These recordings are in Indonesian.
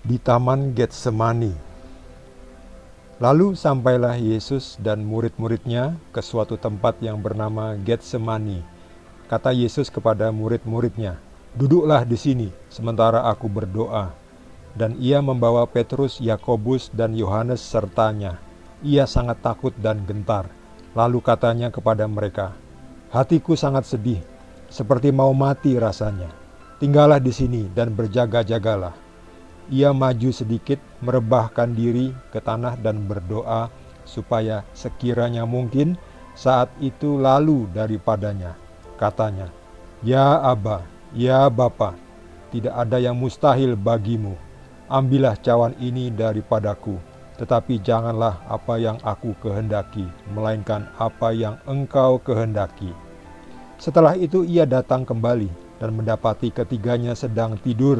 di Taman Getsemani. Lalu sampailah Yesus dan murid-muridnya ke suatu tempat yang bernama Getsemani. Kata Yesus kepada murid-muridnya, "Duduklah di sini, sementara aku berdoa." Dan ia membawa Petrus, Yakobus, dan Yohanes sertanya. Ia sangat takut dan gentar. Lalu katanya kepada mereka, "Hatiku sangat sedih, seperti mau mati rasanya. Tinggallah di sini dan berjaga-jagalah." Ia maju sedikit, merebahkan diri ke tanah dan berdoa supaya sekiranya mungkin saat itu lalu daripadanya. Katanya, "Ya Aba, ya Bapa, tidak ada yang mustahil bagimu. Ambillah cawan ini daripadaku, tetapi janganlah apa yang aku kehendaki, melainkan apa yang Engkau kehendaki." Setelah itu ia datang kembali dan mendapati ketiganya sedang tidur.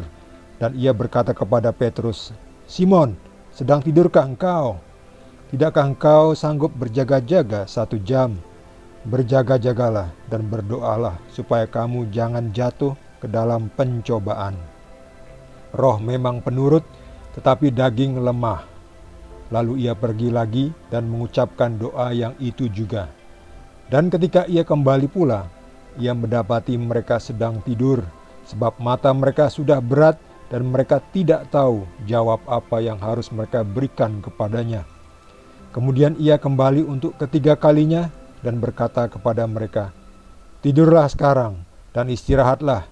Dan ia berkata kepada Petrus, "Simon, sedang tidurkah engkau? Tidakkah engkau sanggup berjaga-jaga 1 jam? Berjaga-jagalah dan berdoalah supaya kamu jangan jatuh ke dalam pencobaan. Roh memang penurut, tetapi daging lemah." Lalu ia pergi lagi dan mengucapkan doa yang itu juga. Dan ketika ia kembali pula, ia mendapati mereka sedang tidur, sebab mata mereka sudah berat dan mereka tidak tahu jawab apa yang harus mereka berikan kepadanya. Kemudian ia kembali untuk ketiga kalinya dan berkata kepada mereka, "Tidurlah sekarang dan istirahatlah.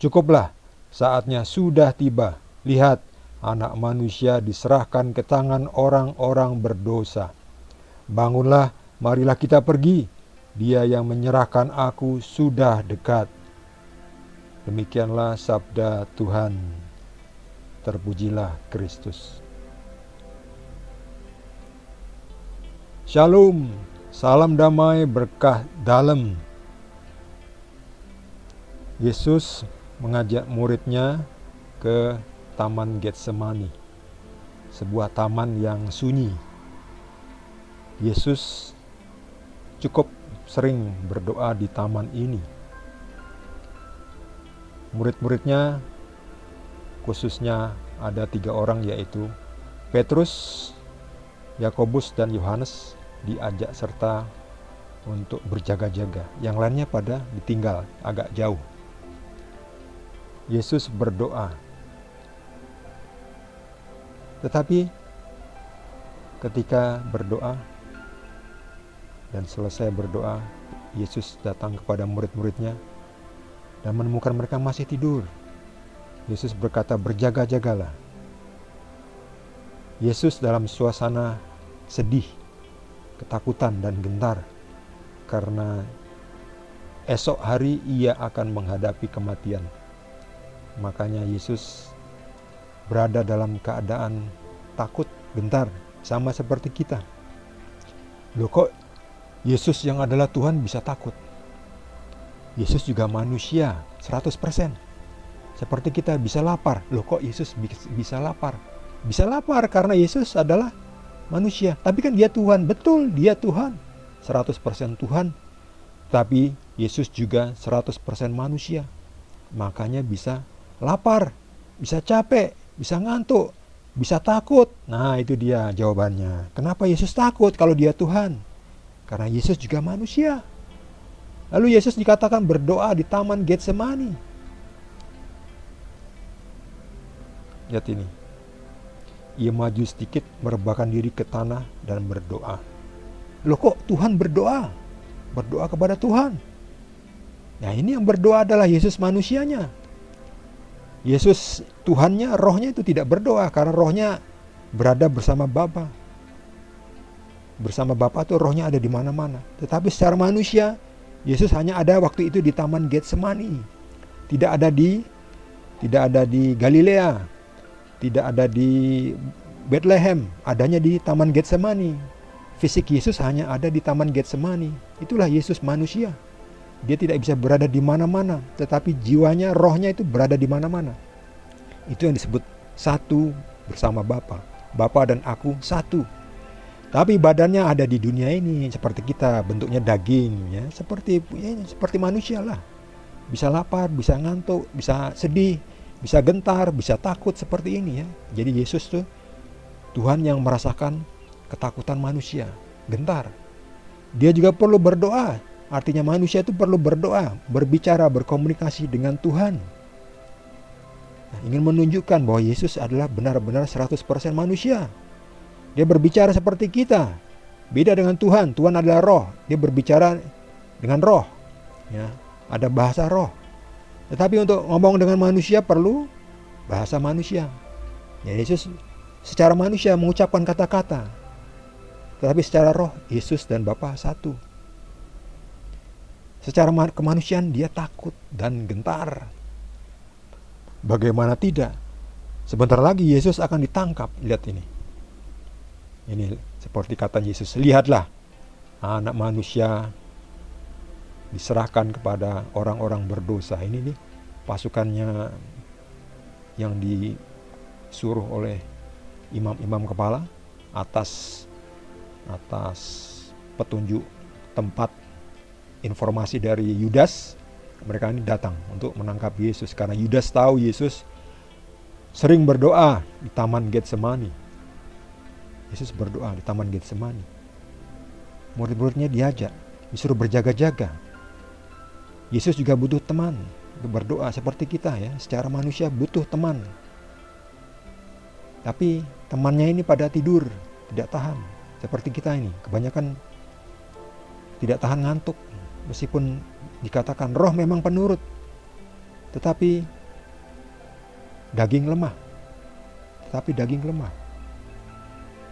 Cukuplah, saatnya sudah tiba. Lihat, Anak Manusia diserahkan ke tangan orang-orang berdosa. Bangunlah, marilah kita pergi. Dia yang menyerahkan aku sudah dekat." Demikianlah sabda Tuhan. Terpujilah Kristus. Shalom, salam damai berkah dalam. Yesus mengajak muridnya ke Taman Getsemani, sebuah taman yang sunyi. Yesus cukup sering berdoa di taman ini. Murid-muridnya khususnya ada 3 orang, yaitu Petrus, Yakobus, dan Yohanes diajak serta untuk berjaga-jaga. Yang lainnya pada ditinggal agak jauh. Yesus berdoa. Tetapi ketika berdoa dan selesai berdoa, Yesus datang kepada murid-muridnya dan menemukan mereka masih tidur. Yesus berkata, "Berjaga-jagalah." Yesus dalam suasana sedih, ketakutan, dan gentar karena esok hari ia akan menghadapi kematian. Makanya Yesus berada dalam keadaan takut, gentar, sama seperti kita. Loh, kok Yesus yang adalah Tuhan bisa takut? Yesus juga manusia 100%. Seperti kita bisa lapar. Loh, kok Yesus bisa lapar? Bisa lapar karena Yesus adalah manusia. Tapi kan dia Tuhan. Betul, dia Tuhan. 100% Tuhan. Tapi Yesus juga 100% manusia. Makanya bisa lapar, bisa capek, bisa ngantuk, bisa takut. Nah, itu dia jawabannya. Kenapa Yesus takut kalau dia Tuhan? Karena Yesus juga manusia. Lalu Yesus dikatakan berdoa di Taman Getsemani. Lihat ini. Ia maju sedikit, merebahkan diri ke tanah dan berdoa. Loh, kok Tuhan berdoa? Berdoa kepada Tuhan. Nah, ini yang berdoa adalah Yesus manusianya. Yesus Tuhannya, rohnya itu tidak berdoa karena rohnya berada bersama Bapa. Bersama Bapa itu rohnya ada di mana-mana. Tetapi secara manusia, Yesus hanya ada waktu itu di Taman Getsemani. Tidak ada di Galilea, tidak ada di Bethlehem, adanya di Taman Getsemani. Fisik Yesus hanya ada di Taman Getsemani. Itulah Yesus manusia. Dia tidak bisa berada di mana-mana, tetapi jiwanya, rohnya itu berada di mana-mana. Itu yang disebut satu bersama Bapa. Bapa dan aku satu. Tapi badannya ada di dunia ini seperti kita, bentuknya daging, ya, seperti manusia lah. Bisa lapar, bisa ngantuk, bisa sedih, bisa gentar, bisa takut seperti ini ya. Jadi Yesus tuh Tuhan yang merasakan ketakutan manusia, gentar. Dia juga perlu berdoa. Artinya manusia itu perlu berdoa, berbicara, berkomunikasi dengan Tuhan. Nah, ingin menunjukkan bahwa Yesus adalah benar-benar 100% manusia. Dia berbicara seperti kita. Beda dengan Tuhan. Tuhan adalah roh. Dia berbicara dengan roh. Ya, ada bahasa roh. Tetapi untuk ngomong dengan manusia perlu bahasa manusia. Ya, Yesus secara manusia mengucapkan kata-kata. Tetapi secara roh, Yesus dan Bapa satu. Secara kemanusiaan dia takut dan gentar. Bagaimana tidak? Sebentar lagi Yesus akan ditangkap. Lihat ini. Ini seperti kata Yesus. Lihatlah, anak manusia diserahkan kepada orang-orang berdosa. Ini nih pasukannya yang disuruh oleh imam-imam kepala atas petunjuk tempat informasi dari Yudas. Mereka ini datang untuk menangkap Yesus karena Yudas tahu Yesus sering berdoa di Taman Getsemani. Yesus berdoa di Taman Getsemani. Murid-muridnya diajak, disuruh berjaga-jaga. Yesus juga butuh teman untuk berdoa seperti kita ya. Secara manusia butuh teman. Tapi temannya ini pada tidur, tidak tahan. Seperti kita ini, kebanyakan tidak tahan ngantuk. Meskipun dikatakan roh memang penurut, tetapi daging lemah.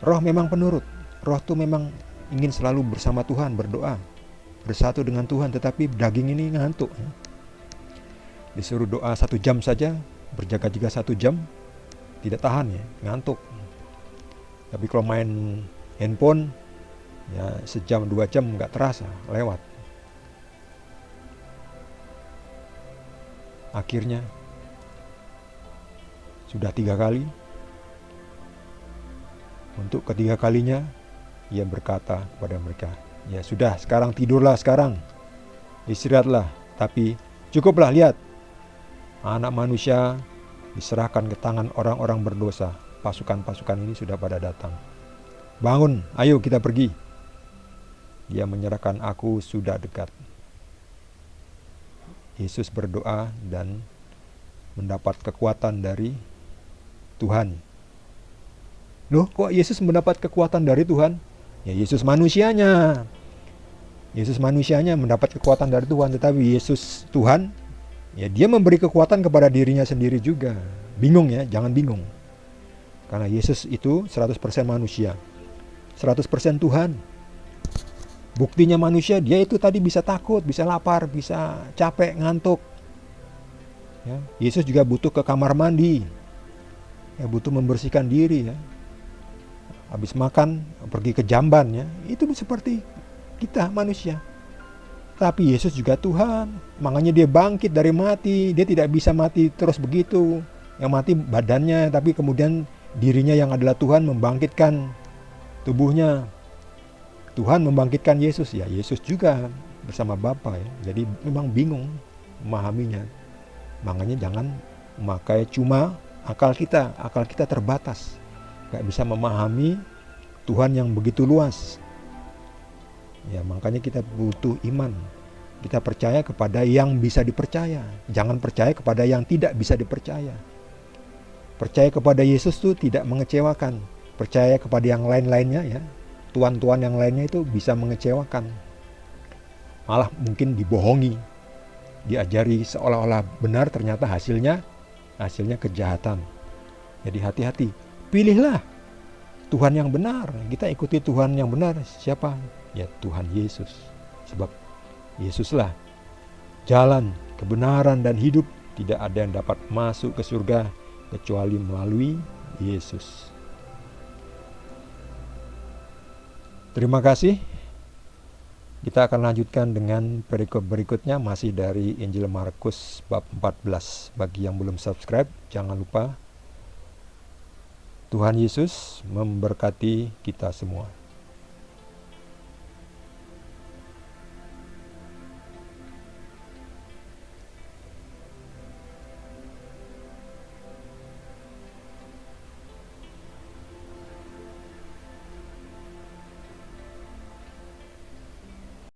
Roh memang penurut. Roh itu memang ingin selalu bersama Tuhan, berdoa, bersatu dengan Tuhan, tetapi daging ini ngantuk. Disuruh doa 1 jam saja, berjaga-jaga 1 jam, tidak tahan ya, ngantuk. Tapi kalau main handphone, ya 1 jam 2 jam nggak terasa, lewat. Akhirnya, sudah 3 kali, untuk ketiga kalinya, ia berkata kepada mereka, ya sudah, sekarang tidurlah sekarang, istirahatlah, tapi cukuplah, lihat, anak manusia diserahkan ke tangan orang-orang berdosa. Pasukan-pasukan ini sudah pada datang. Bangun, ayo kita pergi. Dia menyerahkan, aku sudah dekat. Yesus berdoa dan mendapat kekuatan dari Tuhan. Loh, kok Yesus mendapat kekuatan dari Tuhan? Ya, Yesus manusianya. Yesus manusianya mendapat kekuatan dari Tuhan, tetapi Yesus Tuhan, ya dia memberi kekuatan kepada dirinya sendiri juga. Bingung ya, jangan bingung. Karena Yesus itu 100% manusia, 100% Tuhan. Buktinya manusia, dia itu tadi bisa takut, bisa lapar, bisa capek, ngantuk. Ya, Yesus juga butuh ke kamar mandi. Ya, butuh membersihkan diri ya. Habis makan, pergi ke jamban ya. Itu seperti kita manusia. Tapi Yesus juga Tuhan. Makanya dia bangkit dari mati. Dia tidak bisa mati terus begitu. Yang mati badannya, tapi kemudian dirinya yang adalah Tuhan membangkitkan tubuhnya. Tuhan membangkitkan Yesus. Ya, Yesus juga bersama Bapa ya. Jadi memang bingung memahaminya. Makanya jangan memakai cuma akal kita. Akal kita terbatas. Gak bisa memahami Tuhan yang begitu luas. Ya, makanya kita butuh iman. Kita percaya kepada yang bisa dipercaya. Jangan percaya kepada yang tidak bisa dipercaya. Percaya kepada Yesus itu tidak mengecewakan. Percaya kepada yang lain-lainnya ya. Tuhan-tuhan yang lainnya itu bisa mengecewakan. Malah mungkin dibohongi. Diajari seolah-olah benar, ternyata hasilnya kejahatan. Jadi hati-hati. Pilihlah Tuhan yang benar. Kita ikuti Tuhan yang benar. Siapa? Ya Tuhan Yesus. Sebab Yesuslah jalan, kebenaran dan hidup. Tidak ada yang dapat masuk ke surga kecuali melalui Yesus. Terima kasih. Kita akan lanjutkan dengan perikop berikutnya, masih dari Injil Markus bab 14. Bagi yang belum subscribe, jangan lupa. Tuhan Yesus memberkati kita semua.